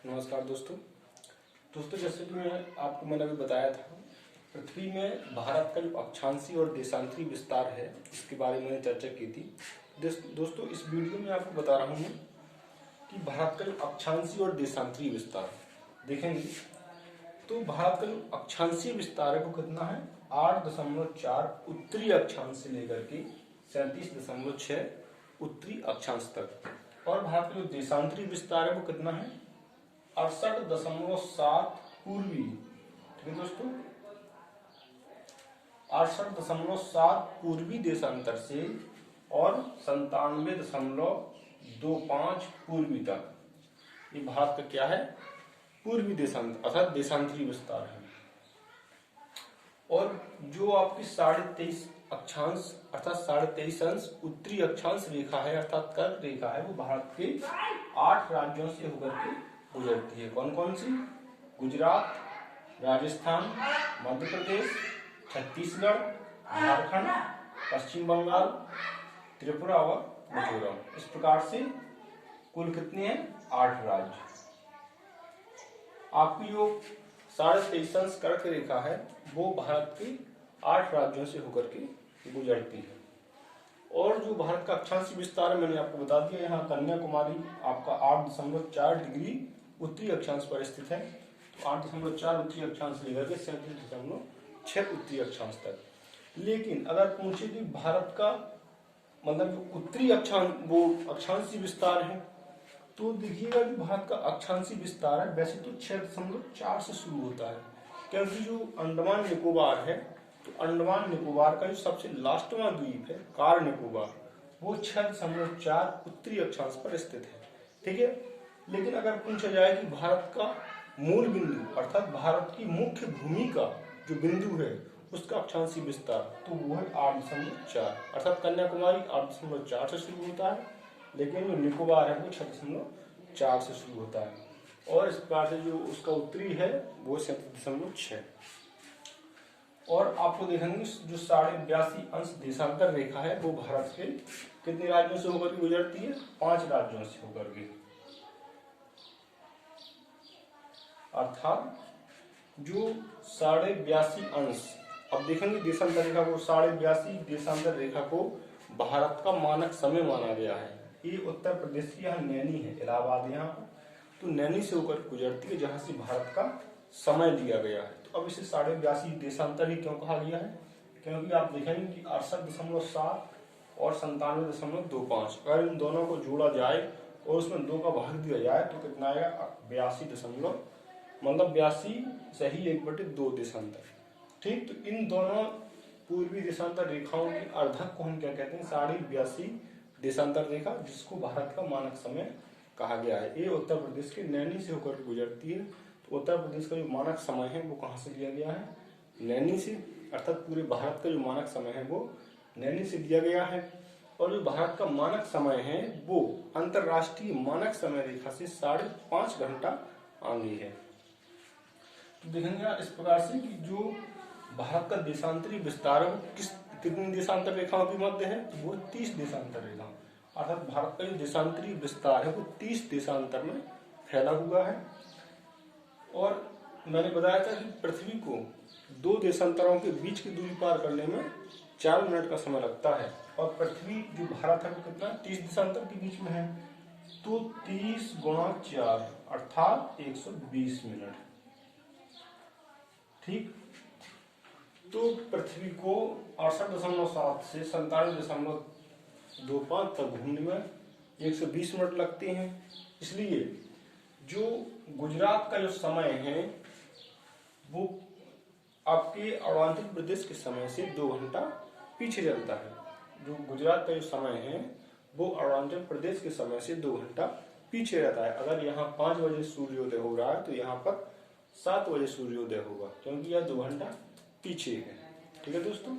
नमस्कार दोस्तों जैसे कि मैंने अभी बताया था, पृथ्वी में भारत का जो अक्षांशीय और देशांतरी विस्तार है इसके बारे में चर्चा की थी। दोस्तों इस वीडियो में आपको बता रहा हूँ कि भारत का जो अक्षांशीय और देशांतरी विस्तार देखेंगे तो भारत का जो अक्षांशीय विस्तार है वो कितना है 8.4 उत्तरी अक्षांश से लेकर के 37.6 उत्तरी अक्षांश तक, और भारत का जो देशांतरी विस्तार है वो कितना है 68.7 पूर्वी। ठीक है दोस्तों, 68.7 पूर्वी देशांतर से और 97.25 पूर्वी तक, ये भारत का क्या है पूर्वी देशांतर अर्थात देशांतरी विस्तार है। और जो आपकी 23.5 अक्षांश अर्थात 23.5 अंश उत्तरी अक्षांश रेखा है अर्थात कर्क रेखा है, वो भारत के 8 राज्यों से होकर के गुजरती है। कौन कौन सी? गुजरात, राजस्थान, मध्य प्रदेश, छत्तीसगढ़, झारखंड, पश्चिम बंगाल, त्रिपुरा और मिजोरम। इस प्रकार से कुल कितने हैं 8 राज्य। आपकी जो 23.5 अंश कर्क रेखा है वो भारत के 8 राज्यों से होकर के गुजरती है। और जो भारत का अक्षांशीय विस्तार है मैंने आपको बता दिया, यहाँ कन्याकुमारी आपका 8.4 डिग्री उत्तरी अक्षांश पर स्थित है, तो 8.4 उत्तरी अक्षांश लेकर के 37.6 उत्तरी अक्षांश तक। लेकिन अगर पूछे कि भारत का मतलब जो उत्तरी अक्षांशीय विस्तार है, तो देखिएगा कि भारत का अक्षांशीय विस्तार है वैसे तो 6.4 से शुरू होता है, क्योंकि जो अंडमान निकोबार है तो अंडमान निकोबार का जो सबसे लास्टवां द्वीप है कार निकोबार, वो 6.4 उत्तरी अक्षांश पर स्थित है। ठीक है, लेकिन अगर पूछा जाए कि भारत का मूल बिंदु अर्थात भारत की मुख्य भूमि का जो बिंदु है उसका अक्षांशीय विस्तार, तो वो है 8.4 अर्थात कन्याकुमारी 8.4 से शुरू होता है, लेकिन जो निकोबार है वो 6.4 से शुरू होता है। और इस प्रकार से जो उसका उत्तरी है वो 37.6। और आपको देखेंगे जो 82.5 अंश देशांतर रेखा है वो भारत के कितने राज्यों से होकर के गुजरती है 5 राज्यों से होकर के, अर्थात जो 82.5 अंश। अब देखेंगे देशांतर रेखा को 82.5 देशांतर रेखा को भारत का मानक समय माना गया है। ये उत्तर प्रदेश की यहाँ नैनी है, इलाहाबाद यहाँ पर, तो नैनी से होकर गुजरती है जहां से भारत का समय लिया गया है। तो अब इसे 82.5 देशांतर ही क्यों कहा गया है, क्योंकि आप देखेंगे कि 68.7 और 97.25, अगर इन दोनों को जोड़ा जाए और उसमें 2 का भाग दिया जाए तो कितना आएगा 82 सही 1/2 देशांतर। ठीक, तो इन दोनों पूर्वी देशांतर रेखाओं की अर्धक को हम क्या कहते हैं 82.5 देशांतर रेखा, जिसको भारत का मानक समय कहा गया है। ये उत्तर प्रदेश के नैनी से होकर गुजरती है, तो उत्तर प्रदेश का जो मानक समय है वो कहाँ से लिया गया है नैनी से, अर्थात पूरे भारत का जो मानक समय है वो नैनी से लिया गया है। और जो भारत का मानक समय है वो अंतरराष्ट्रीय मानक समय रेखा से 5.5 घंटा आगे है। तो देखेंगे इस प्रकार से कि जो भारत का देशांतरी विस्तार है वो कितनी देशांतर रेखाओं के मध्य है, तो वो 30 देशांतर रेखा, अर्थात भारत का जो देशांतरी विस्तार है वो 30 देशांतर में फैला हुआ है। और मैंने बताया था कि पृथ्वी को 2 देशांतरों के बीच की दूरी पार करने में 4 मिनट का समय लगता है, और पृथ्वी जो भारत है वो कितना 30 देशांतर के बीच में है, तो 30 × 4 अर्थात 120 मिनट। ठीक, तो पृथ्वी को 68.7 से 97.25 तक घूमने में 120 मिनट लगते हैं। इसलिए जो गुजरात का जो समय है वो आपके अरुणाचल प्रदेश के समय से 2 घंटा पीछे चलता है। जो गुजरात का जो समय है वो अरुणाचल प्रदेश के समय से 2 घंटा पीछे रहता है। अगर यहाँ 5 बजे सूर्योदय हो रहा है तो यहाँ पर 7 बजे सूर्योदय होगा, क्योंकि यह 2 घंटा पीछे है। ठीक है दोस्तों।